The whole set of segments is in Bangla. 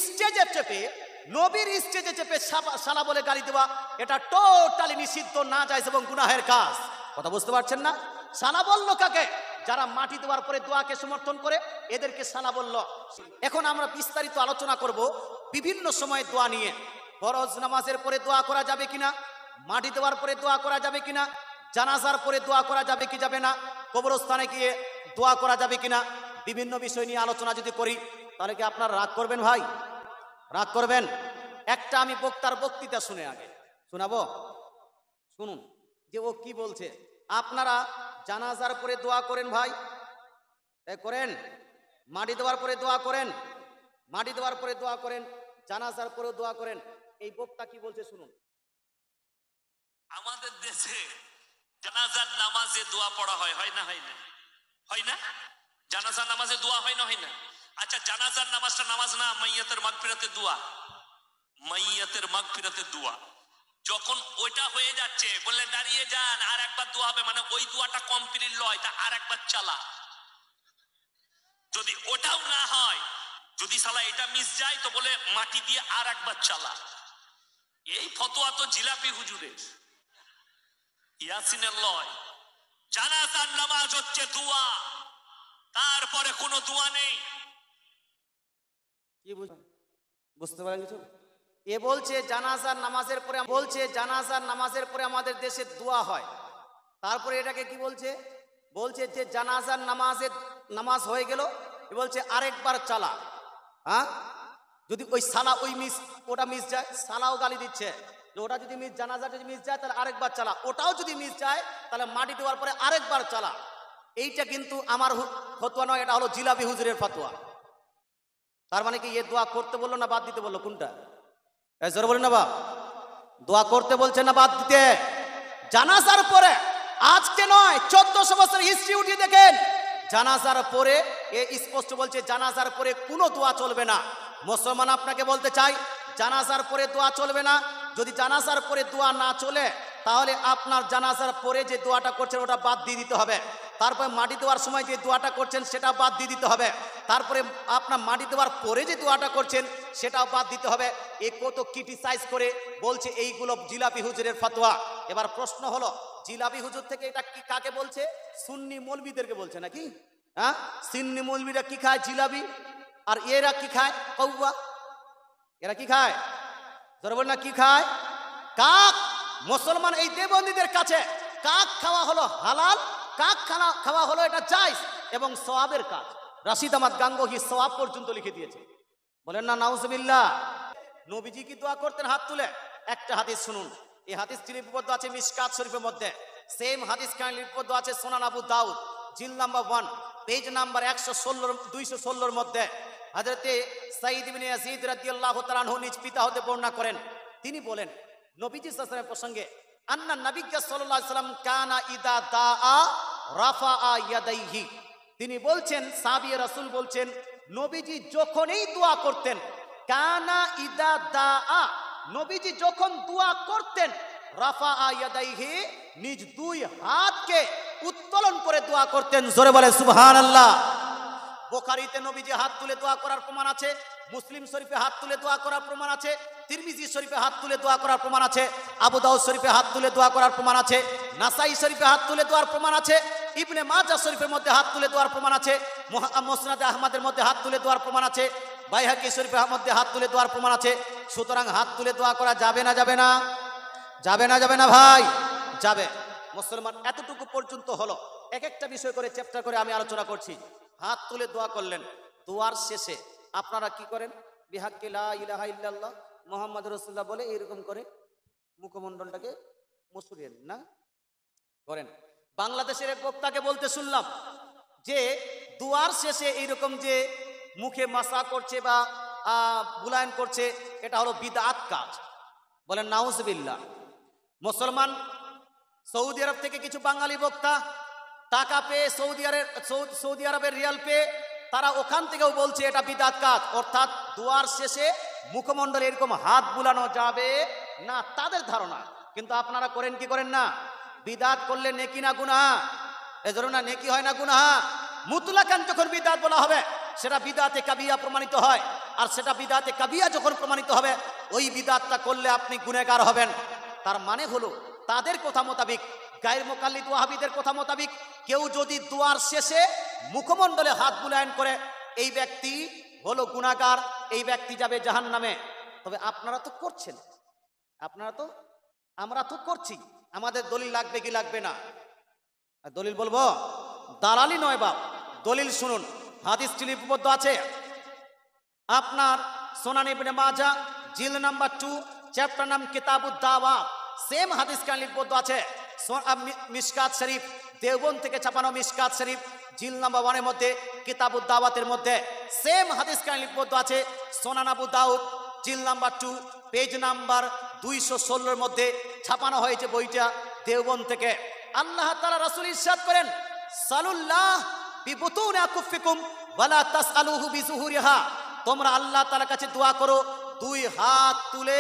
স্টেজে চেপে, নবীর স্টেজে চেপে সালা বলে গালি দেওয়া, এটা টোটালি নিষিদ্ধ, না জায়েজ এবং গুনাহের কাজ। কথা বুঝতে পারছেন না? সালা বলল কাকে? যারা মাটি দেওয়ার পরে দোয়াকে সমর্থন করে, এদেরকে সালা বলল। এখন আমরা বিস্তারিত আলোচনা করব বিভিন্ন সময় দোয়া নিয়ে। ফরজ নামাজের পরে দোয়া করা যাবে কিনা, মাটি দেওয়ার পরে দোয়া করা যাবে কিনা, জানাজার পরে দোয়া করা যাবে কি যাবে না, কবরস্থানে গিয়ে দোয়া করা যাবে কিনা, বিভিন্ন বিষয় নিয়ে আলোচনা যদি করি তাহলে কি আপনারা রাগ করবেন? ভাই রাগ করবেন? একটা আমি বক্তার বক্তৃতা শুনে আগে শোনাবো, শুনুন যে ও কি বলছে। আপনারা জানাজার পরে দোয়া করেন ভাই, করেন? মাটি দেওয়ার পরে দোয়া করেন, মাটি দেওয়ার পরে দোয়া করেন, জানাজার পরে দোয়া করেন। এই বক্তা কি বলছে শুনুন। আমাদের দেশে জানাজার নামাজে দোয়া পড়া হয়, হয় না? হয় না? হয় না? জানাজার নামাজে দোয়া হয় না? হয় না? আচ্ছা, জানাজার নামাজটা নামাজ না, মাইয়াতের মাগফিরাতের দোয়া। মাইয়াতের মাগফিরাতের দোয়া যখন ওইটা হয়ে যাচ্ছে, বললে দাঁড়িয়ে যান, আর একবার দোয়া হবে, মানে ওই দোয়াটা কমপ্লিট লয়, তা আর একবার চালা। যদি ওটাও না হয়, যদি সালা এটা মিস যায়, তো বলে মাটি দিয়ে আর একবার চালা। এই ফতোয়া তো জিলাপি হুজুরের। ইয়াসিনের লয়, জানাজার নামাজ হচ্ছে দোয়া, তারপরে কোনো দোয়া নেই। কি বুঝতে পারেন কিছু? এ বলছে জানাজার নামাজের পরে, বলছে জানাজার নামাজের পরে আমাদের দেশে দোয়া হয়। তারপরে এটাকে কি বলছে? বলছে যে জানাজার নামাজ হয়ে গেল, বলছে আরেকবার চালা। হ্যাঁ, যদি ওই সালা ওই মিস, ওটা মিস যায়, সালাও গালি দিচ্ছে যে ওটা যদি মিস, জানাজা যদি মিস যায় তাহলে আরেকবার চালা, ওটাও যদি মিস যায় তাহলে মাটি দেওয়ার পরে আরেকবার চালা। এইটা কিন্তু আমার ফতোয়া নয়, এটা হলো জিলাপি হুজুরের ফতোয়া। তার মানে কি এ দোয়া করতে বললো না বাদ দিতে বললো? কোনটা? জোরে বলেন না বাপ। দোয়া করতে বলছে না বাদ দিতে? জানাজার পরে, আজকে নয়, 1400 বছর হিস্ট্রি উঠিয়ে দেখেন, জানাজার পরে এ স্পষ্ট বলছে জানাজার পরে কোনো দোয়া চলবে না। মুসলমান আপনাকে বলতে চাই, জানাজার পরে দোয়া চলবে না। যদি জানাজার পরে দোয়া না চলে, তাহলে আপনার জানাজার পরে যে দোয়াটা করছেন ওটা বাদ দিয়ে দিতে হবে। তারপরে মাটি দেওয়ার সময় যে দোয়াটা করছেন সেটা বাদ দিয়ে দিতে হবে। তারপরে আপনার মাটি দেওয়ার পরে যে দোয়াটা করছেন সেটাও বাদ দিতে হবে। এ কত ক্রিটিসাইজ করে বলছে এইগুলো জিলাপি হুজুরের ফতোয়া। এবার প্রশ্ন হলো, জিলাপি হুজুর থেকে এটা কি কাকে বলছে? সুন্নি মৌলবীদেরকে বলছে নাকি? হ্যাঁ, সুন্নি মৌলবীরা কি খায়? জিলাপি। আর এরা কি খায়? কৌয়া। এরা কি খায়? ধরবেন না কি খায়? কাক। মুসলমান এই দেবন্দীদের কাছে কাক খাওয়া হলো হালাল, কাক খাওয়া হলো এটা জায়েজ এবং সওয়াবের কাজ। রাশিদ আহমদ গাঙ্গোহী সওয়াব পর্যন্ত লিখে দিয়েছে। বলেন না নাউজুবিল্লাহ। নবীজি কি দোয়া করতেন হাত তুলে? একটা হাদিস শুনুন। এই হাদিসটি লিপিবদ্ধ আছে মিশকাত শরীফের মধ্যে। সেম হাদিস কাহিনী লিপিবদ্ধ আছে সুনান আবু দাউদ, জিল নাম্বার 1, পেজ নাম্বার 216 মধ্যে। হযরতে সাঈদ ইবনে ইয়াজিদ রাদিয়াল্লাহু তাআলা আনহু নিজ পিতা হতে বর্ণনা করেন। তিনি বলেন নবীজি সাল্লাল্লাহু আলাইহি ওয়াসাল্লামের প্রসঙ্গে, আন্না নবিয়্যা সাল্লাল্লাহু আলাইহি ওয়াসাল্লাম কানা ইদা দাআ রাফাআ ইয়াদাইহি। তিনি বলছেন, সাহাবী রাসূল বলছেন, নবীজি যখনই দোয়া করতেন, কানা ইদা দাআ, নবীজি যখন দোয়া করতেন, রাফাআ ইয়াদাইহি, নিজ দুই হাতকে উত্তোলন করে দোয়া করতেন। জোরে বলে সুবহানাল্লাহ। বুখারীতে নবীজি হাত তুলে দোয়া করার প্রমাণ আছে, মুসলিম শরীফে হাত তুলে দোয়া করার প্রমাণ আছে, তিরমিজি শরীফে হাত তুলে দোয়া করার প্রমাণ আছে, আবু দাউদ শরীফে হাত তুলে দোয়া করার প্রমাণ আছে, নাসাই শরীফে হাত তুলে দোয়ার প্রমাণ আছে, ইবনে মাজাহ শরীফের মধ্যে হাত তুলে দোয়ার প্রমাণ আছে, মুসনাদে আহমদের মধ্যে হাত তুলে দোয়ার প্রমাণ আছে, বাইহাকি শরীফের মধ্যে হাত তুলে দোয়ার প্রমাণ আছে। সুতরাং হাত তুলে দোয়া করা যাবে না? যাবে না? যাবে না? যাবে না ভাই? যাবে। মুসলমান এতটুকু পর্যন্ত হলো। এক একটা বিষয় করে চ্যাপ্টার করে আমি আলোচনা করছি। হাত তুলে দোয়া করলেন, দোয়ার শেষে আপনারা কি করেন? বিহাক্কি লা ইলাহা ইল্লাল্লাহ মুহাম্মাদুর রাসূলুল্লাহ বলে এরকম করে মুখমণ্ডলটাকে মুছুরেন না করেন। বাংলাদেশের এক বক্তাকে বলতে শুনলাম যে দোয়ার শেষে এইরকম যে মুখে মাসা করছে বা বুলায়ন করছে, এটা হলো বিদআত কাজ। বলেন নাউজুবিল্লাহ। মুসলমান সৌদি আরব থেকে কিছু বাঙালি বক্তা টাকা পেয়ে সৌদি আরবের রিয়াল পেয়ে তারা ওখান থেকেও বলছে এটা বিদআত কাজ, অর্থাৎ দোয়ার শেষে মুখমণ্ডলে এরকম হাত বুলানো যাবে না, তাদের ধারণা। কিন্তু আপনারা করেন কি করেন না? বিদআত করলে নেকি না গুনাহ? এজন্য না নেকি হয় না গুনাহ? মুতলাকান যখন বিদআত বলা হবে সেটা বিদআতে কাবিয়া প্রমাণিত হয়। আর সেটা বিদআতে কাবিয়া যখন প্রমাণিত হবে, ওই বিদআতটা করলে আপনি গুনাহগার হবেন। তার মানে হলো তাদের কথা মোতাবিক, গায়ের মুকাল্লিদ ওয়াহাবিদের কথা মোতাবিক, কেউ যদি দোয়ার শেষে মুখমণ্ডলে হাত বুলায়ন করে, এই ব্যক্তি হলো গুনাহগার, এই ব্যক্তি যাবে জাহান্নামে। তবে আপনারা তো করছেন, আমরা তো করছি, আমাদের দলিল লাগবে কি লাগবে না? দলিল বলবো, দালালি নয় বাপ, দলিল শুনুন। হাদিসটি লিপিবদ্ধ আছে আপনার সুনান ইবনে মাজাহ জিলদ নাম্বার 2 চ্যাপ্টার নাম কিতাবুদ দাওয়াত। সেম হাদিস কান লিপিবদ্ধ আছে মিশকাত শরীফ, দেওবন্দ থেকে ছাপানো মিশকাত শরীফ জিলদ নাম্বার 1 এর মধ্যে কিতাবুদ দাওয়াতের মধ্যে সেম হাদিস কান লিপিবদ্ধ আছে সুনান আবু দাউদ জিলদ নাম্বার 2 পেজ নাম্বার 216 এর মধ্যে ছাপানো হয়েছে বইটা দেওবন্দ থেকে। আল্লাহ তাআলা রাসূল ইরশাদ করেন, সালুল্লাহ বিবুতুনি আকুফিকুম ওয়ালা তাসআলুহু বিজুহুরিহা, তোমরা আল্লাহ তাআলার কাছে দোয়া করো দুই হাত তুলে,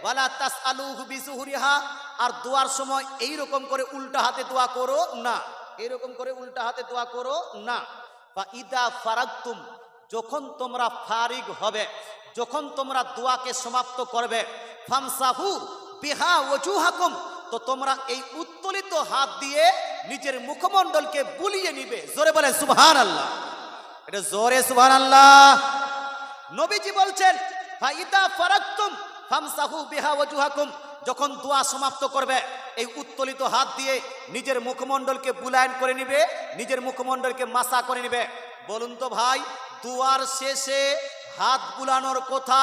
ওয়ালা তাসআলুহু বিজুহুরিহা, আর দোয়ার সময় এই রকম করে উল্টা হাতে দোয়া করো না, এরকম করে উল্টা হাতে দোয়া করো না। বা ইদা ফারাগতুম, যখন তোমরা ফারিগ হবে, যখন তোমরা দোয়াকে সমাপ্ত করবে, ফামসাহু বিহা ওয়াজুহাকুম, তো তোমরা এই উত্তোলিত হাত দিয়ে নিজের মুখমণ্ডলকে বুলিয়ে নিবে। জোরে বলে সুবহানাল্লাহ, এটা জোরে সুবহানাল্লাহ। নবীজি বলছেন ফাইদা ফারাগতুম ফামসাহু বিহা ওয়াজুহাকুম, যখন দোয়া সমাপ্ত করবে এই উত্তোলিত হাত দিয়ে নিজের মুখমণ্ডলকে বুলায়ন করে নিবে, নিজের মুখমণ্ডলকে মাসা করে নিবে। বলুন তো ভাই, দোয়ার শেষে হাত বুলানোর কথা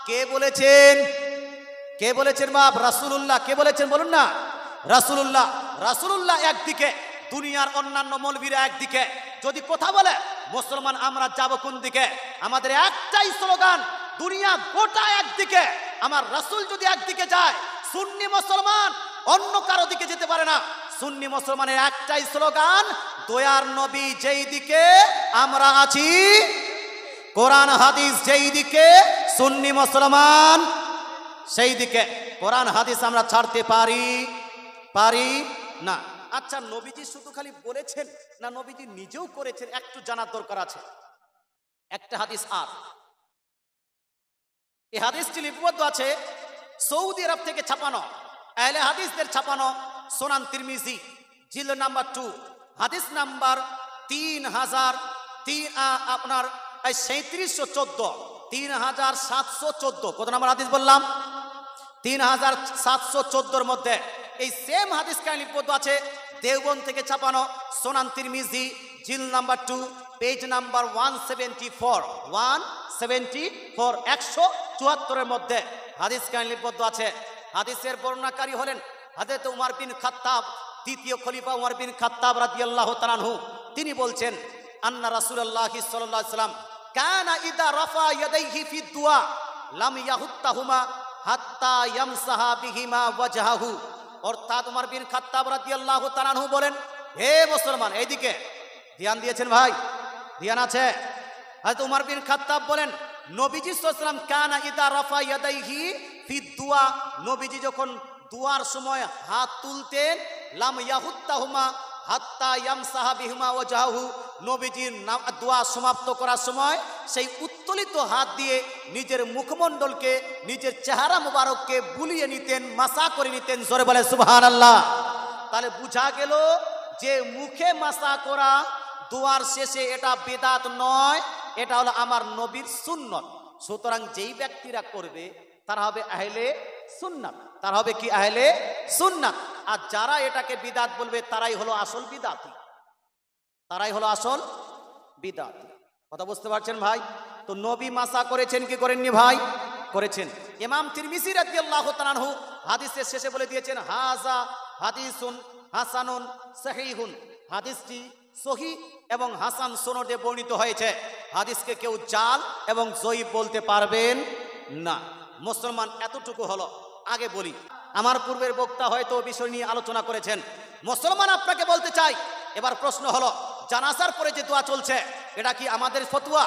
কে বলেছেন? কে বলেছেন বাপ? রাসূলুল্লাহ। কে বলেছেন বলুন না? রাসূলুল্লাহ। রাসূলুল্লাহ একদিকে, দুনিয়ার অন্যান্য মৌলবীরা একদিকে। যদি কথা বলে মুসলমান আমরা যাব কোন দিকে? আমাদের একটাই স্লোগান, দুনিয়া গোটা একদিকে, আমার রাসূল যদি একদিকে যায়, সুন্নি মুসলমান অন্য কারো দিকে যেতে পারে না। সুন্নি মুসলমানের একটাই স্লোগান, দয়ার নবী যেই দিকে আমরা আছি, কোরআন হাদিস যেই দিকে, সুন্নি মুসলমান সেই দিকে। কোরআন হাদিস আমরা ছাড়তে পারি না। আচ্ছা, নবীজি শুধু খালি বলেছেন না নবীজি নিজেও করেছেন? একটু জানার দরকার আছে। একটা হাদিস আর, এই হাদিসটি লিপিবদ্ধ আছে সৌদি আরব থেকে ছাপানো, আহলে হাদিসদের ছাপানো সুনান তিরমিজি জিলদ নাম্বার 2 হাদিস নাম্বার 3714 কত নাম্বার হাদিস বললাম? 3714 মধ্যে এই সেম হাদিস কাহিনী লিপিবদ্ধ আছে দেওবন্দ থেকে ছাপানো সুনান তিরমিজি জিলদ নাম্বার 2 পেজ নাম্বার 174 174 এর মধ্যে হাদিস কাহিনী লিপিবদ্ধ আছে। হাদিসের বর্ণনাকারী হলেন হযরত উমর বিন খাত্তাব, দ্বিতীয় খলিফা উমর বিন খাত্তাব রাদিয়াল্লাহু তাআলা আনহু। তিনি বলছেন, আন্না রাসূলুল্লাহ সাল্লাল্লাহু আলাইহি ওয়াসাল্লাম কানা ইদা রাফা ইয়াদাইহি ফি দুআ লাম ইয়াহুত্তাহুমা হাত্তা ইয়ামসাহা বিহিমা ওয়াজহাহু। অর্থাৎ উমর বিন খাত্তাব রাদিয়াল্লাহু তাআলা আনহু বলেন, হে মুসলমান, এইদিকে ধ্যান দিয়েছেন ভাই? ধ্যান আছে? হযরত উমর বিন খাত্তাব বলেন, নবীজি সাল্লাল্লাহু আলাইহি ওয়াসাল্লাম কানা ইদা রাফা ইয়াদাইহি ফি দুআ, নবীজি যখন দুয়ার সময় হাত তুলতেন, লাম ইয়াহুত্তাহুমা হাত্তা ইয়ামসাহা বিহিমা ওয়াজহাহু, নবীজির দোয়া সমাপ্ত করার সময় সেই উত্তোলিত হাত দিয়ে নিজের মুখমণ্ডলকে, নিজের চেহারা মুবারককে বুলিয়ে নিতেন, মাসা করে নিতেন। জোরে বলে সুবহানাল্লাহ। তাহলে বুঝা গেল যে মুখে মাসা করা দোয়ার শেষে এটা বিদআত নয়, এটা হলো আমার নবীর সুন্নত। সুতরাং যেই ব্যক্তিরা করবে তারা হবে আহলে সুন্নাত, তারা হবে কি? আহলে সুন্নাত। আর যারা এটাকে বিদআত বলবে তারাই হলো আসল বিদআতি, তারাই হলো আসল বিদআতি। কথা বুঝতে পারছেন ভাই? তো নবী মাসা করেছেন কি করেননি ভাই? করেছেন। ইমাম তিরমিজি রাদিয়াল্লাহু তাআলা আনহু হাদিসের শেষে বলে দিয়েছেন, হাযা হাদিসুন হাসানুন সহিহুন, হাদিসটি সহিহ এবং হাসান সনদে বর্ণিত হয়েছে। হাদিসকে কেউ জাল এবং জয়ীফ বলতে পারবেন না। মুসলমান এতটুকু হলো। আগে বলি, আমার পূর্বের বক্তা হয়তো বিষয় নিয়ে আলোচনা করেছেন। মুসলমান আপনাকে বলতে চাই, এবার প্রশ্ন হলো, জানাজার পরে যে দোয়া চলছে এটা কি আমাদের ফতোয়া,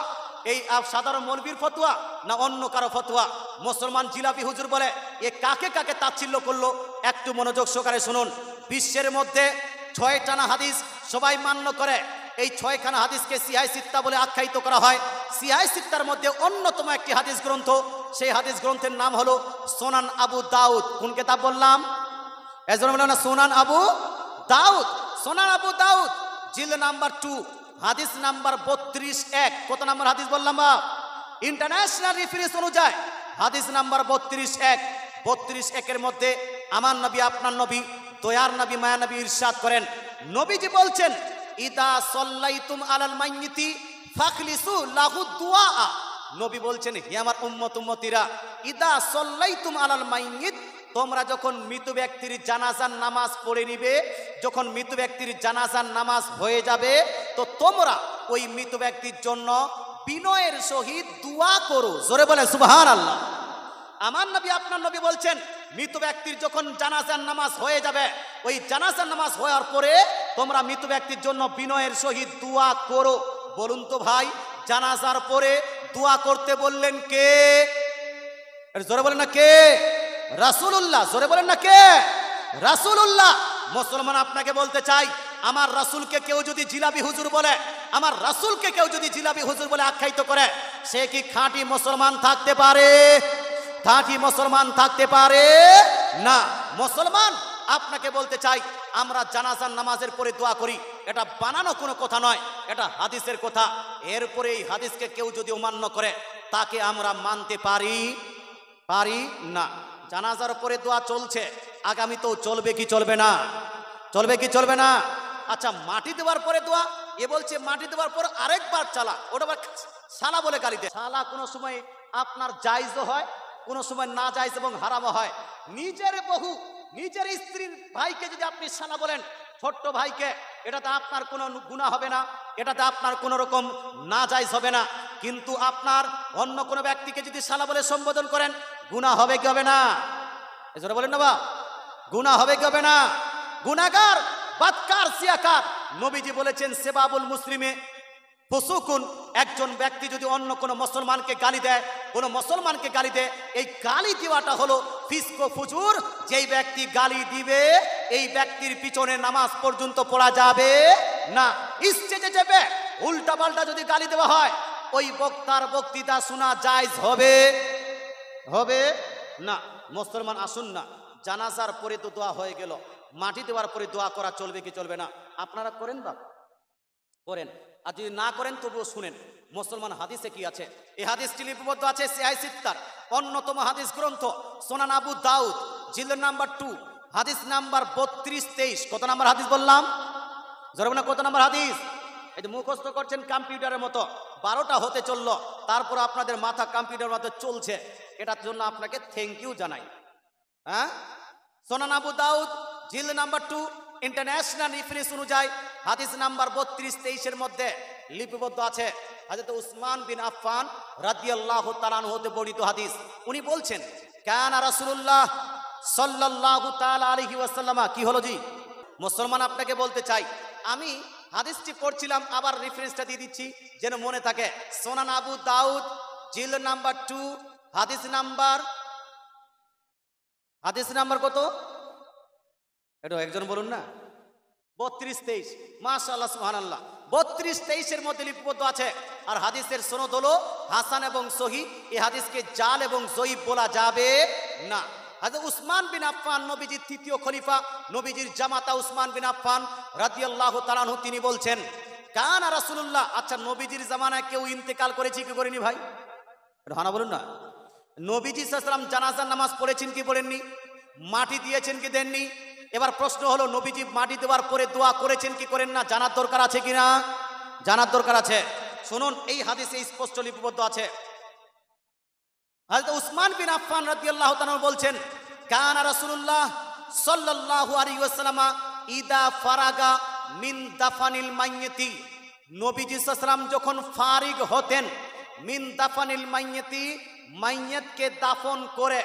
এই সাধারণ মৌলবীর ফতোয়া, না অন্য কারো ফতোয়া? মুসলমান জিলাপি হুজুর বলে, এ কাকে কাকে তাচ্ছিল্য করলো? একটু মনোযোগ সহকারে শুনুন। বিশ্বের মধ্যে 6 টানা হাদিস সবাই মান্য করে, এই 6খানা হাদিসকে সিহাহ সিত্তা বলে আখ্যায়িত করা হয়। সিহাহ সিত্তার মধ্যে অন্যতম একটি হাদিস গ্রন্থ, সেই হাদিস গ্রন্থের নাম হলো সুনান আবু দাউদ। কোন কিতাব বললাম? এজন্য বললাম না, সুনান আবু দাউদ। সুনান আবু দাউদ জিলদ নাম্বার 2 হাদিস নাম্বার 32-1। কত নাম্বার হাদিস বললাম বা? ইন্টারন্যাশনাল রেফারেন্স অনুযায়ী হাদিস নাম্বার 32-1। 32-1 মধ্যে আমার নবী, আপনার নবী, দয়ার নবী, মায়া নবী ইরশাদ করেন, নবীজি বলছেন, ইদা সাল্লাইতুম আলাল মাইয়িতি ফাখলিসু লাহু দুআ। নবী বলছেন, হে আমার উম্মত উম্মতিরা, ইদা সাল্লাইতুম আলাল মাইয়িত, তোমরা যখন মৃত ব্যক্তির জানাজার নামাজ পড়ে নিবে, যখন মৃত ব্যক্তির জানাজার নামাজ হয়ে যাবে, তো তোমরা ওই মৃত ব্যক্তির জন্য বিনয়ের সহিত দোয়া করো। জোরে বলেন সুবহানাল্লাহ। আমার নবী, আপনার নবী বলছেন, মৃত ব্যক্তির যখন জানাজার নামাজ হয়ে যাবে, ওই জানাজার নামাজ হওয়ার পরে তোমরা মৃত ব্যক্তির জন্য বিনয়ের সহিত দোয়া করো। বলুন তো ভাই, জানাজার পরে দোয়া করতে বললেন কে? জোরে বলেন না কে? রাসূলুল্লাহ। জোরে বলেন না কে? রাসূলুল্লাহ। মুসলমান, আপনাকে বলতে চাই, আমার রাসূলকে কেউ যদি জিলাপি হুজুর বলে, আমার রাসূলকে কেউ যদি জিলাপি হুজুর বলে আখ্যায়িত করে, সে কি খাঁটি মুসলমান থাকতে পারে? খাঁটি মুসলমান থাকতে পারে না। মুসলমান, আপনাকে বলতে চাই, আমরা জানাজার নামাজের পরে দোয়া করি, এটা বানানো কোনো কথা নয়, এটা হাদিসের কথা। এরপরে এই হাদিসকে কেউ যদি অমান্য করে, তাকে আমরা মানতে পারি না। জানাজার পরে দোয়া চলছে, আগামীতেও চলবে কি চলবে না? চলবে কি চলবে না? আচ্ছা, মাটি দেওয়ার পরে দোয়া, এ বলছে মাটি দেওয়ার পর আরেকবার চালা, ওটা আবার সালা বলে গালি দেয়। সালা কোনো সময় আপনার জায়েজও হয়, কোনো সময় না জায়েজ এবং হারামও হয়। নিজের বহু, নিজের স্ত্রীর ভাইকে যদি আপনি সালা বলেন, ছোট্ট ভাইকে, এটাতে আপনার কোনো গুনাহ হবে না, এটাতে আপনার কোনো রকম না জায়েজ হবে না। কিন্তু আপনার অন্য কোনো ব্যক্তিকে যদি সালা বলে সম্বোধন করেন, গুনাহ হবে কি হবে না? এজন্য বলেন না বা, গুনাহ হবে কি হবে না? গুনাহগার, বাদকার, সিয়াকার। নবীজি বলেছেন, সেবাবুল মুসলিমে ফুসুকুন। একজন ব্যক্তি যদি অন্য কোনো মুসলমানকে গালি দেয়, কোনো মুসলমানকে গালি দেয়, এই গালি দেওয়াটা হলো ফিস্ক ও ফুজুর। যেই ব্যক্তি গালি দিবে, এই ব্যক্তির পিছনে নামাজ পর্যন্ত পড়া যাবে না। স্টেজে যাবে, উল্টা পাল্টা যদি গালি দেওয়া হয়, ওই বক্তার বক্তৃতা শোনা জায়েজ হবে না। মুসলমান, আসুন না, জানাজার পরে তো দোয়া হয়ে গেল, মাটি দেওয়ার পরে দোয়া করা চলবে কি চলবে না? আপনারা করেন বা করেন, আর যদি না করেন তবুও শুনেন মুসলমান হাদিসে কি আছে। এই হাদিসটি লিপিবদ্ধ আছে সিহাহ সিত্তার অন্যতম হাদিস গ্রন্থ সুনান আবু দাউদ জিলদ নাম্বার 2 হাদিস নাম্বার 32-23। কত নাম্বার হাদিস বললাম? জরুরি না, কত নাম্বার হাদিস? এই যে মুখস্থ করছেন কম্পিউটারের মতো, 12টা হতে চললো, তারপর আপনাদের মাথা কম্পিউটারের মতো চলছে, এটার জন্য আপনাকে থ্যাংক ইউ জানাই। হ্যাঁ, সুনান আবু দাউদ জিলদ নাম্বার 2 ইন্টারন্যাশনাল রেফারেন্স অনুযায়ী হাদিস নাম্বার 32-23 মধ্যে লিপিবদ্ধ আছে হযরত উসমান বিন আফফান রাদিয়াল্লাহু তাআলা আনহু হতে বর্ণিত হাদিস। উনি বলছেন, কানা রাসূলুল্লাহ সাল্লাল্লাহু তাআলা আলাইহি ওয়াসাল্লাম। কি হলো জি? মুসলমান, আপনাকে বলতে চাই, আমি হাদিসটি পড়ছিলাম, আবার রেফারেন্সটা দিয়ে দিচ্ছি যেন মনে থাকে। সুনান আবু দাউদ জিলদ নাম্বার 2 হাদিস নাম্বার কত? এটা একজন বলুন না। 32-23। মাশাআল্লাহ, সুবহানাল্লাহ। 32-23 মধ্যে লিপিবদ্ধ আছে। আর হাদিসের সনদ হলো হাসান এবং সহিহ। এই হাদিসকে জাল এবং জয়ীফ বলা যাবে না। হযরত উসমান বিন আফফান, নবীজির তৃতীয় খলিফা, নবীজির জামাতা উসমান বিন আফফান রাদিয়াল্লাহু তাআলা আনহু, তিনি বলছেন, কানা রাসূলুল্লাহ। আচ্ছা, নবীজির জামানায় কেউ ইন্তেকাল করেছে কি করেনি ভাই? এটা হানা বলুন না। নবীজি সাল্লাল্লাহু আলাইহি ওয়াসাল্লাম জানাজার নামাজ পড়েছেন কি পড়েননি? মাটি দিয়েছেন কি দেননি? এবার প্রশ্ন হলো, নবীজি মাটি দেওয়ার পরে দোয়া করেছেন কি করেন না? জানার দরকার আছে কিনা? জানার দরকার আছে। শুনুন, এই হাদিসে স্পষ্ট লিপিবদ্ধ আছে। হযরত উসমান বিন আফফান রাদিয়াল্লাহু তাআলা বলছেন, কানা রাসূলুল্লাহ সাল্লাল্লাহু আলাইহি ওয়াসাল্লাম ইদা ফারাগা মিন দাফানিল মাইয়িতি। নবীজি সাল্লাল্লাহু আলাইহি ওয়াসাল্লাম যখন ফারিগ হতেন, মিন দাফানিল মাইয়িতি, মাইয়িতকে দাফন করে,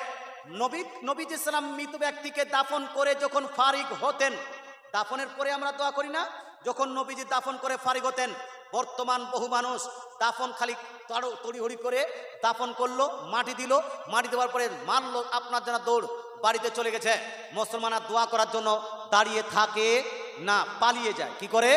নবীজি সাল্লাম মৃত ব্যক্তিকে দাফন করে যখন ফারিগ হতেন, দাফনের পরে আমরা দোয়া করি না? যখন নবীজি দাফন করে ফারিগ হতেন, বর্তমান বহু মানুষ দাফন খালি তড়িহড়ি করে দাফন করলো, মাটি দিল, মাটি দেওয়ার পরে মানলো আপনার জন্য দৌড়, বাড়িতে চলে গেছে। মুসলমানরা দোয়া করার জন্য দাঁড়িয়ে থাকে না, পালিয়ে যায়। কি করে?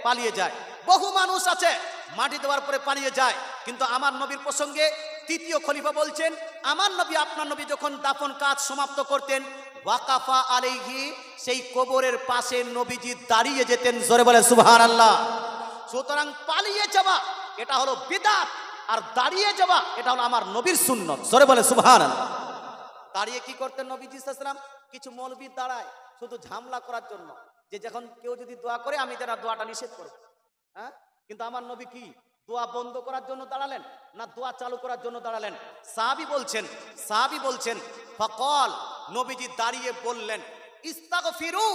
পালিয়ে যায়। বহু মানুষ আছে মাটি দেওয়ার পরে পালিয়ে যায়, কিন্তু আমার নবীর প্রসঙ্গে তৃতীয় খলিফা বলছেন, আমার নবী আপনার নবী যখন দাফন কাজ সমাপ্ত করতেন, ওয়াকাফা আলাইহি, সেই কবরের পাশে নবীজি দাঁড়িয়ে যেতেন। জোরে বলে সুবহানাল্লাহ। সুতরাং পালিয়ে যাওয়া এটা হলো বিদআত, আর দাঁড়িয়ে যাওয়া এটা হলো আমার নবীর সুন্নত। জোরে বলে সুবহানাল্লাহ। দাঁড়িয়ে কি করতেন নবীজি সাল্লাল্লাহু আলাইহি ওয়াসাল্লাম? কিছু মৌলবি দাঁড়ায় শুধু ঝামলা করার জন্য, যে যখন কেউ যদি দোয়া করে আমি যেন দোয়াটা নিষেধ করব। হ্যাঁ, কিন্তু আমার নবী কি দোয়া বন্ধ করার জন্য দাঁড়ালেন না দোয়া চালু করার জন্য দাঁড়ালেন? সাহাবী বলছেন ফাকাল, নবীজি দাঁড়িয়ে বললেন, ইস্তাগফিরু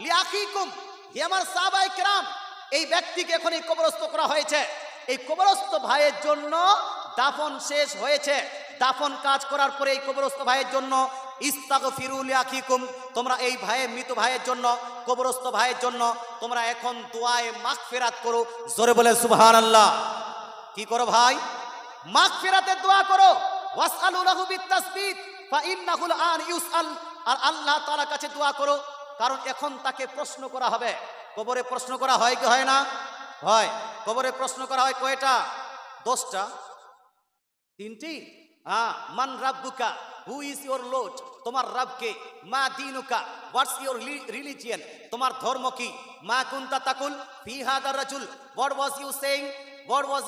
লিআখিকুম, হে আমার সাহাবায়ে কেরাম, এই ব্যক্তিকে এখন এই কবরস্থ করা হয়েছে, এই কবরস্থ ভাইয়ের জন্য দাফন শেষ হয়েছে, দাফন কাজ করার পরে এই কবরস্থ ভাইয়ের জন্য ইস্তাগফিরু লিআখিকুম, তোমরা এই ভাইয়ের মৃত ভাইয়ের জন্য, কবরস্থ ভাইয়ের জন্য তোমরা এখন দোয়ায়ে মাগফিরাত করো। জোরে বলে সুবহানাল্লাহ। কি করো ভাই? মাগফিরাতের দোয়া করো। ওয়াসআলু লাহু বিতাসবিত ফাইন্নাহুল আন ইউসআল, আর আল্লাহ তাআলার কাছে দোয়া করো, কারণ এখন তাকে প্রশ্ন করা হবে। কবরে প্রশ্ন করা হয় কি হয় না? হয়। কবরে প্রশ্ন করা হয় কয়টা? 10টা, 3টি। হ্যাঁ, মান রাব্বুকা, হু ইজ ইওর লর্ড, তোমার রবকে, মা দীনুকা, হোয়াটস ইওর রিলিজিয়ন, তোমার ধর্ম কি, মা কুনতা তাকুল ফি হাদা রাজুল, what was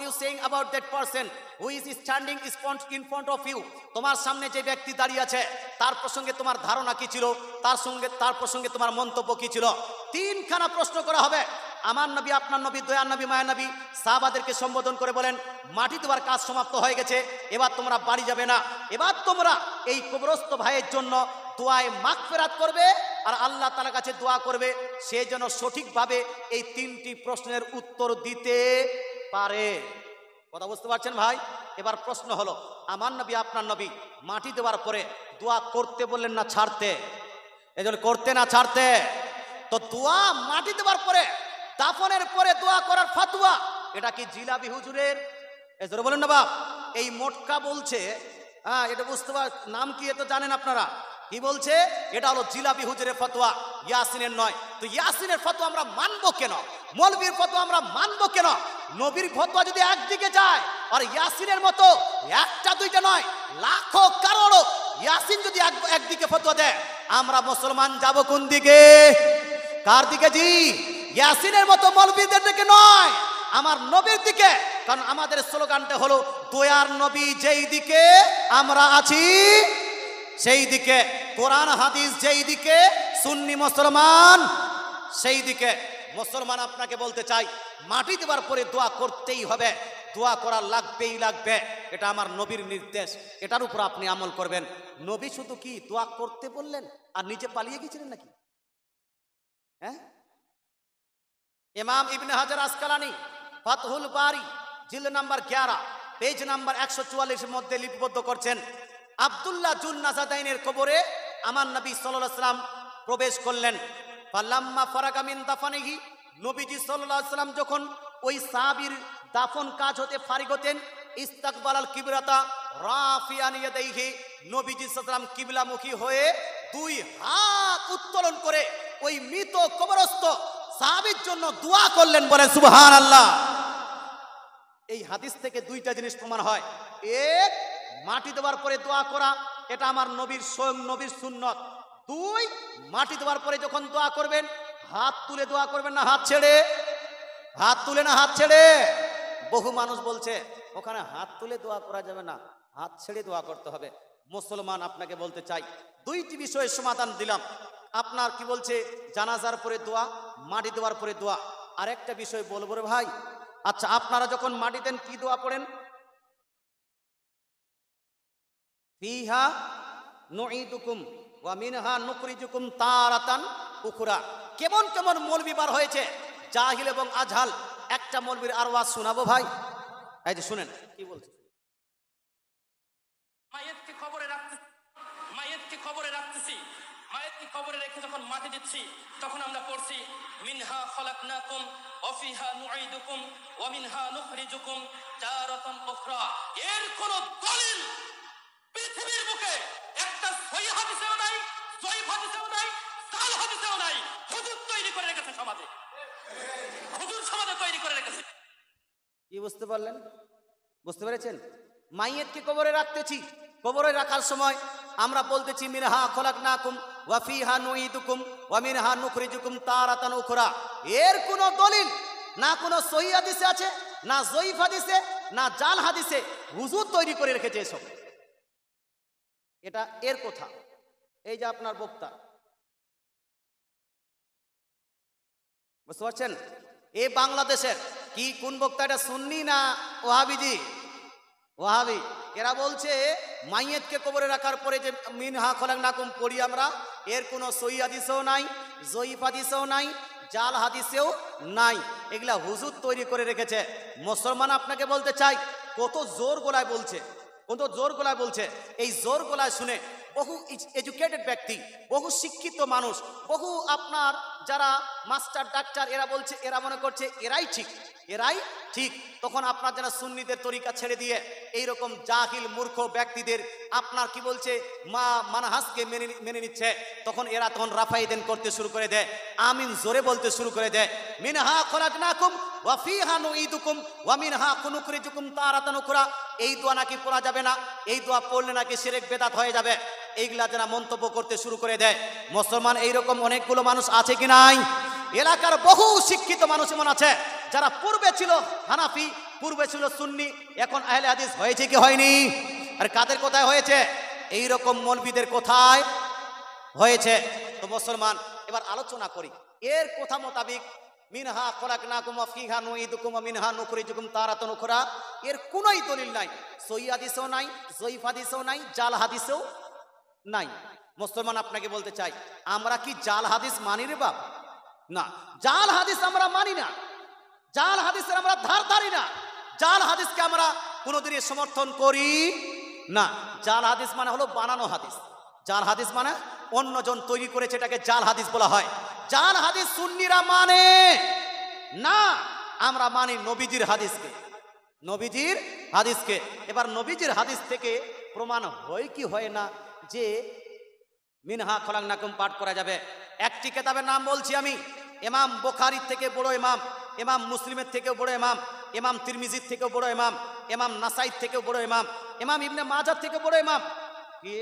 you saying about that person who is standing in front of you, তোমার সামনে যে ব্যক্তি দাঁড়িয়ে আছে তার প্রসঙ্গে তোমার ধারণা কি ছিল, তার প্রসঙ্গে তোমার মন্তব্য কি ছিল। 3খানা প্রশ্ন করা হবে। আমার নবী আপনার নবী দয়ার নবী মায়ের নবী সাহাবাদেরকে সম্বোধন করে বলেন, মাটি দেওয়ার কাজ সমাপ্ত হয়ে গেছে, এবার তোমরা বাড়ি যাবে না, এবার তোমরা এই কবরস্থ ভাইয়ের জন্য দোয়ায়ে মাগফিরাত করবে, আর আল্লাহ তাআলার কাছে দোয়া করবে সে যেন সঠিকভাবে এই 3টি প্রশ্নের উত্তর দিতে পারে। কথা বুঝতে পারছেন ভাই? এবার প্রশ্ন হলো, আমার নবী আপনার নবী মাটি দেওয়ার পরে দোয়া করতে বললেন না ছাড়তে? এজন্য করতে না ছাড়তে? তো দোয়া মাটি দেওয়ার পরে, দাফনের পরে দোয়া করার ফাতোয়া, এটা কি জিলাপি হুজুরের? এজন্য বলেন না বাপ, এই মোটকা বলছে, হ্যাঁ এটা বুঝতে পার, নাম কি এটা জানেন আপনারা? কি বলছে? এটা হলো জিলাপি হুজুরের ফতোয়া, ইয়াসিনের নয়। তো ইয়াসিনের ফতোয়া আমরা মানবো কেন? মৌলবীর ফতোয়া আমরা মানবো কেন? নবীর ফতোয়া যদি একদিকে যায়, আর ইয়াসিনের মতো একটা দুইটা নয়, লাখো কারোরও ইয়াসিন যদি একদিকে ফতোয়া দেয়, আমরা মুসলমান যাব কোন দিকে? কার দিকে? জি, ইয়াসিনের মতো মৌলবীদের দিকে নয়, আমার নবীর দিকে। কারণ আমাদের স্লোগানটা হলো, দয়ার নবী যেই দিকে আমরা আছি সেই দিকে, কোরআন হাদিস যেই দিকে, সুন্নি মুসলমান সেই দিকে। মুসলমান আপনাকে বলতে চাই, মাটি দেওয়ার পরে দোয়া করতেই হবে, দোয়া করা লাগবেই লাগবে, এটা আমার নবীর নির্দেশ, এটার উপর আপনি আমল করবেন। নবী শুধু কি দোয়া করতে বললেন আর নিজে পালিয়ে গেছিলেন নাকি? হ্যাঁ, ইমাম ইবনে হাজার আসকালানি ফাতহুল বারি জিলদ নাম্বার 11 পেজ নাম্বার 144 এর মধ্যে লিপিবদ্ধ করছেন, আব্দুল্লাহ জুল নাজাদাইনের কবরে আমার নবী সাল্লাল্লাহু আলাইহি ওয়াসাল্লাম প্রবেশ করলেন। ফালাম্মা ফারাগা মিন দাফানিহি, নবীজি সাল্লাল্লাহু আলাইহি ওয়াসাল্লাম যখন ওই সাহাবীর দাফন কাজ হতে ফারিগ হতেন, ইস্তাকবালাল কিবলাতা রাফিয়ান ইয়াদাইহি, নবীজি সাল্লাল্লাহু আলাইহি ওয়াসাল্লাম কিবলামুখী হয়ে 2 হাত উত্তোলন করে ওই মৃত কবরস্থ সাহাবীর জন্য দোয়া করলেন। বলেন সুবহানাল্লাহ। এই হাদিস থেকে 2টা জিনিস প্রমাণ হয়। এক, মাটি দেওয়ার পরে দোয়া করা, এটা আমার নবীর স্বয়ং নবীর সুন্নত। 2, মাটি দেওয়ার পরে যখন দোয়া করবেন, হাত তুলে দোয়া করবেন না হাত ছেড়ে? হাত তুলে না হাত ছেড়ে? বহু মানুষ বলছে ওখানে হাত তুলে দোয়া করা যাবে না, হাত ছেড়ে দোয়া করতে হবে। মুসলমান আপনাকে বলতে চাই, 2টি বিষয়ের সমাধান দিলাম। আপনার কি বলছে জানাজার পরে দোয়া, মাটি দেওয়ার পরে দোয়া। আরেকটা বিষয় বলবো রে ভাই, আচ্ছা আপনারা যখন মাটি দেন কি দোয়া পড়েন? ফিহা নুঈদুকুম ওয়া মিনহা নুখরিজুকুম তারাতান উখরা। কেমন কেমন মৌলবি বার হয়েছে, জাহিল এবং আজহাল। একটা মৌলবির আওয়াজ শোনাবো ভাই, এই যে শুনেন কি বলছে। মায়েরকে খবরে রাখতেছি, মায়েরকে খবরে রাখতেছি, মায়েরকে খবরে রেখে যখন মাটি দিচ্ছি, তখন আমরা পড়ছি মিনহা খলাকনাকুম ওয়া ফিহা নুঈদুকুম ওয়া মিনহা নুখরিজুকুম তারাতান উখরা। এর কোন দলিল পৃথিবীর বুকে একটা সহিহ হাদিসেও নাই, জয়ীফ হাদিসেও নাই, জাল হাদিসেও নাই। হুজুর তৈরি করে রেখেছে সমাজে, হুজুর সমাজে তৈরি করে রেখেছে। কি বুঝতে পারলেন? বুঝতে পেরেছেন? মাইয়েতকে কবরে রাখতেছি, কবরে রাখার সময় আমরা বলতেছি মিনহা খলাকনাকুম ওয়া ফিহা নুঈদুকুম ওয়া মিনহা নুখরিজুকুম তারাতান উখরা। এর কোনো দলিল না কোনো সহিহ হাদিসে আছে, না জয়ীফ হাদিসে, না জাল হাদিসে। হুজুর তৈরি করে রেখেছে এসব। এটা এর কথা। এই যে আপনার বক্তা, বুঝতে পারছেন? এ বাংলাদেশের কি কোন বক্তা? এটা সুন্নি না ওয়াহাবিজি? ওয়াহাবি। এরা বলছে মাইয়েতকে কবরে রাখার পরে যে মিনহা খলাকনাকুম পড়ি আমরা, এর কোনো সহিহ হাদিসেও নাই, জয়ীফ হাদিসেও নাই, জাল হাদিসেও নাই। এগুলা হুজুর তৈরি করে রেখেছে। মুসলমান আপনাকে বলতে চাই, কত জোর গলায় বলছে, কত জোর গলায় বলছে। এই জোর গলায় শুনে বহু এডুকেটেড ব্যক্তি, বহু শিক্ষিত মানুষ, বহু আপনার যারা মাস্টার ডাক্তার, এরা বলছে, এরা মনে করছে এরাই ঠিক, এরাই ঠিক। তখন আপনার যারা সুন্নিদের তরিকা ছেড়ে দিয়ে এইরকম জাহিল মূর্খ ব্যক্তিদের আপনার কি বলছে মানহাজকে মেনে নিচ্ছে, তখন এরা তখন রাফাইদেন করতে শুরু করে দেয়, আমিন জোরে বলতে শুরু করে দেয়। মিনহা খলাকনাকুম ওয়া ফিহা নুঈদুকুম ওয়া মিনহা নুখরিজুকুম তারাতান উখরা। এই দোয়া নাকি পড়া যাবে না, এই দোয়া পড়লে নাকি শিরক বেদাত হয়ে যাবে। এইগুলা যারা মন্তব্য করতে শুরু করে দেয়, মুসলমান এইরকম অনেকগুলো মানুষ আছে কি নাই? এলাকার বহু শিক্ষিত মানুষ এমন আছে যারা পূর্বে ছিল হানাফি, পূর্বে ছিল সুন্নি, এখন আহলে হাদিস হয়েছে কি হয়নি? আর কাদের কোথায় হয়েছে? এইরকম মৌলবীদের কোথায় হয়েছে? তো মুসলমান এবার আলোচনা করি এর কথা মোতাবিক। মিনহা খলাকনাকুম ওয়া ফিহা নুঈদুকুম ওয়া মিনহা নুখরিজুকুম তারাতান উখরা, এর কোনোই দলিল নাই, সহিহ হাদিসেও নাই, জয়ীফ হাদিসেও নাই, জাল হাদিসেও নাই। মুসলমান আপনাকে বলতে চাই, আমরা কি জাল হাদিস মানি রে বাপ? না, জাল হাদিস আমরা মানি না, জাল হাদিসের আমরা ধার ধারি না, জাল হাদিসকে আমরা কোনোদিনই সমর্থন করি না। জাল হাদিস মানে হলো বানানো হাদিস। জাল হাদিস মানে অন্যজন তৈরি করেছে, এটাকে জাল হাদিস বলা হয়। জাল হাদিস সুন্নিরা মানে না, আমরা মানি নবীজির হাদিসকে, নবীজির হাদিসকে। এবার নবীজির হাদিস থেকে প্রমাণ হয় কি হয় না যে মিনহা খলাকনাকুম পাঠ করা যাবে? একটি কিতাবের নাম বলছি আমি, ইমাম বুখারীর থেকে বড় ইমাম, ইমাম মুসলিমের থেকেও বড় ইমাম, ইমাম তিরমিজির থেকেও বড় ইমাম, ইমাম নাসাঈর থেকেও বড় ইমাম, ইমাম ইবনে মাজাহ থেকে বড় ইমাম। কে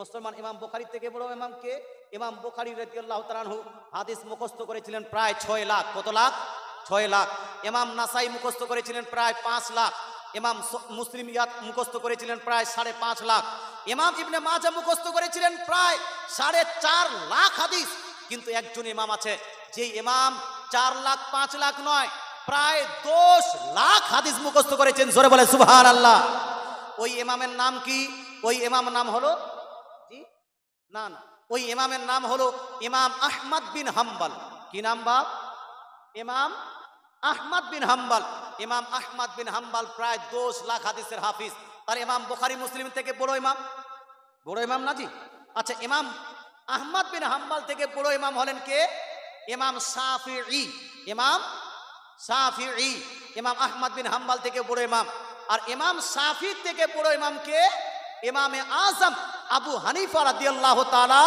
মুসলমান? ইমাম বুখারীর থেকে বড় ইমাম কে? ইমাম বুখারী রাদিয়াল্লাহু তাআলা আনহু হাদিস মুখস্থ করেছিলেন প্রায় 6 লাখ। কত লাখ? 6 লাখ। ইমাম নাসাঈ মুখস্থ করেছিলেন প্রায় 5 লাখ। ইমাম মুসলিম মুখস্থ করেছিলেন প্রায় 5.5 লাখ। ইমাম ইবনে মাজাহ মুখস্থ করেছিলেন প্রায় 4.5 লাখ হাদিস। কিন্তু একজন ইমাম আছে যে ইমাম 4 লাখ 5 লাখ নয়, প্রায় 10 লাখ হাদিস মুখস্থ করেছেন। জোরে বলে সুবহানাল্লাহ। ওই ইমামের নাম কি? ওই ইমামের নাম হলো না, ওই ইমামের নাম হলো ইমাম আহমদ বিন হাম্বল। কি নাম বাপ? ইমাম আহমদ বিন হাম্বল। ইমাম আহমদ বিন হাম্বল প্রায় 10 লাখ হাদিসের হাফিজ। তার ইমাম বুখারী মুসলিম থেকে বড় ইমাম, বড় ইমাম না জি? আচ্ছা, ইমাম আহমদ বিন হাম্বল থেকে বড় ইমাম হলেন কে? ইমাম শাফিঈ। ইমাম শাফিঈ ইমাম আহমদ বিন হাম্বল থেকে বড় ইমাম। আর ইমাম শাফি থেকে বড় ইমাম কে? ইমামে আজম আবু হানিফা রাদিয়াল্লাহু তাআলা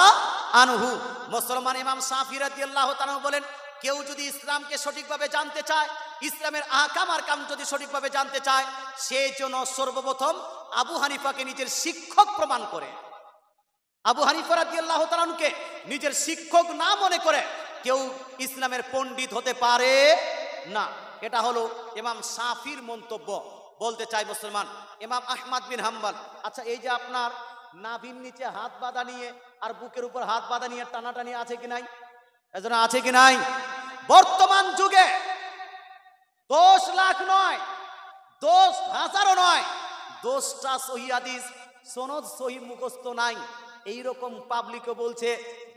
আনহু। মুসলমান ইমাম শাফি রাদিয়াল্লাহু তাআলা বলেন, কেউ যদি ইসলামকে সঠিকভাবে জানতে চায়, ইসলামের আহকাম আর কাম যদি সঠিকভাবে জানতে চায়, সেই জন্য সর্বপ্রথম আবু হানিফাকে নিজের শিক্ষক প্রমাণ করে। আবু হানিফা রাদিয়াল্লাহু তাআলা আনহুকে নিজের শিক্ষক না মনে করে কেউ ইসলামের পণ্ডিত হতে পারে না। এটা হলো ইমাম শাফির মন্তব্য। বলতে চাই মুসলমান, ইমাম আহমদ বিন হাম্বল। আচ্ছা, এই যে আপনার নাভির নিচে হাত বাঁধা নিয়ে আর বুকের উপর হাত বাঁধা নিয়ে টানাটানি আছে কি নাই? এজন্য আছে কি নাই? বর্তমান যুগে 10 লাখ নয়, 10,000ও নয়, 10টা সহিহ হাদিস সনদ সহিহ মুখস্থ নাই, এইরকম পাবলিকও বলছে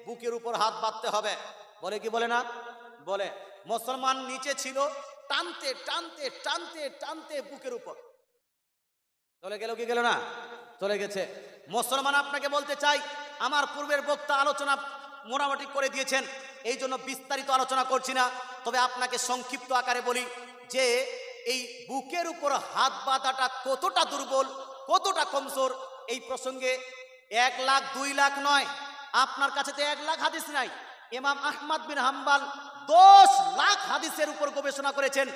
বুকের উপর হাত বাঁধতে হবে। বলে কি বলে না? বলে। মুসলমান নিচে ছিল, টানতে টানতে টানতে টানতে বুকের উপর চলে গেল। কি গেল না? চলে গেছে। মুসলমান আপনাকে বলতে চাই, আমার পূর্বের বক্তা আলোচনা মোটামুটি করে দিয়েছেন, এই জন্য বিস্তারিত আলোচনা করছি না। তবে আপনাকে সংক্ষিপ্ত আকারে বলি যে এই বুকের উপর হাত বাঁধাটা কতটা দুর্বল, কতটা কমজোর, এই প্রসঙ্গে 1 লাখ 2 লাখ নয়, আপনার কাছে তো 1 লাখ হাদিস নাই। ইমাম আহমদ বিন হাম্বল 10 লাখ হাদিসের উপর গবেষণা করেছেন,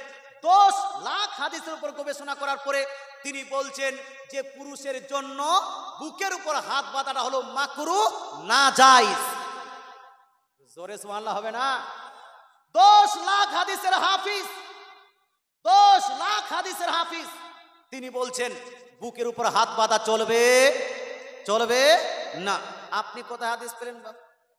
10 লাখ হাদিসের উপর গবেষণা করার পরে তিনি বলছেন যে পুরুষের জন্য বুকের উপর হাত বাঁধাটা হলো মাকরুহ না জায়েজ। জোরে সুবহানাল্লাহ হবে না? 10 লাখ হাদিসের হাফিজ, 10 লাখ হাদিসের হাফিজ তিনি বলছেন বুকের উপর হাত বাঁধা চলবে চলবে না। আপনি কোথায় হাদিস পেলেন?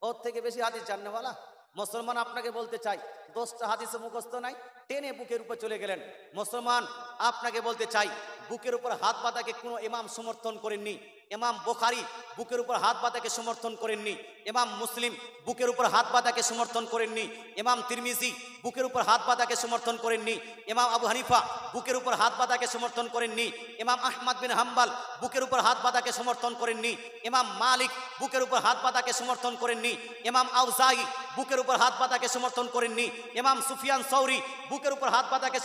ওর থেকে বেশি হাদিস জাননেওয়ালা মুসলমান আপনাকে বলতে চাই 10টা হাদিসে মুখস্থ নাই, টেনে বুকের উপর চলে গেলেন। মুসলমান আপনাকে বলতে চাই বুকের উপর হাত বাঁধাকে কোনো ইমাম সমর্থন করেননি। ইমাম বুখারী বুকের উপর হাত বাঁধাকে সমর্থন করেননি। ইমাম মুসলিম বুকের উপর হাত বাঁধাকে সমর্থন করেননি। ইমাম তিরমিজি বুকের উপর হাত বাঁধাকে সমর্থন করেননি। ইমাম আবু হানিফা বুকের উপর হাত বাঁধাকে সমর্থন করেননি। ইমাম আহমদ বিন হাম্বল বুকের উপর হাত বাঁধাকে সমর্থন করেননি। ইমাম মালিক বুকের উপর হাত বাঁধাকে সমর্থন করেননি। ইমাম আউজাই বুকের উপর হাত বাঁধাকে সমর্থন করেননি। ইমাম সুফিয়ান সৌরি বুকের উপর হাত বাঁধাকে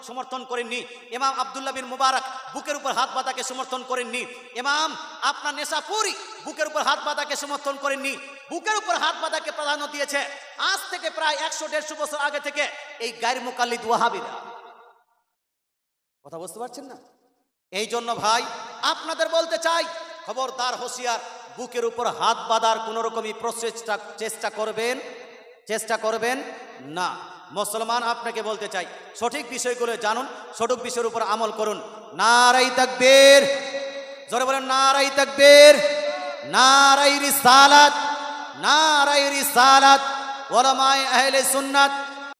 সমর্থন করেননি। ইমাম আব্দুল্লাহ বিন মুবারক বুকের উপর হাত বাঁধাকে সমর্থন করেননি। ইমাম আপনার নেশাপুরি বুকের উপর হাত বাঁধাকে সমর্থন করেননি। বুকের উপর হাত বাঁধাকে প্রাধান্য দিয়েছে আজ থেকে প্রায় 100-150 বছর আগে থেকে এই গায়র মুকাল্লিদ ওয়াহাবিরা। কথা বুঝতে পারছেন না? এই জন্য ভাই আপনাদের বলতে চাই খবরদার, হোশিয়ার, বুকের উপর হাত বাঁধার কোন রকমই চেষ্টা করবেন না। মুসলমান আপনাকে বলতে চাই সঠিক বিষয়গুলো জানুন, সঠিক বিষয়ের উপর আমল করুন। নারায়ে তাকবীর, জোরে বলেন নারায়ে তাকবীর, নারায়ে রিসালাত, নারায়ে রিসালাত। উলামায়ে আহলে সুন্নাত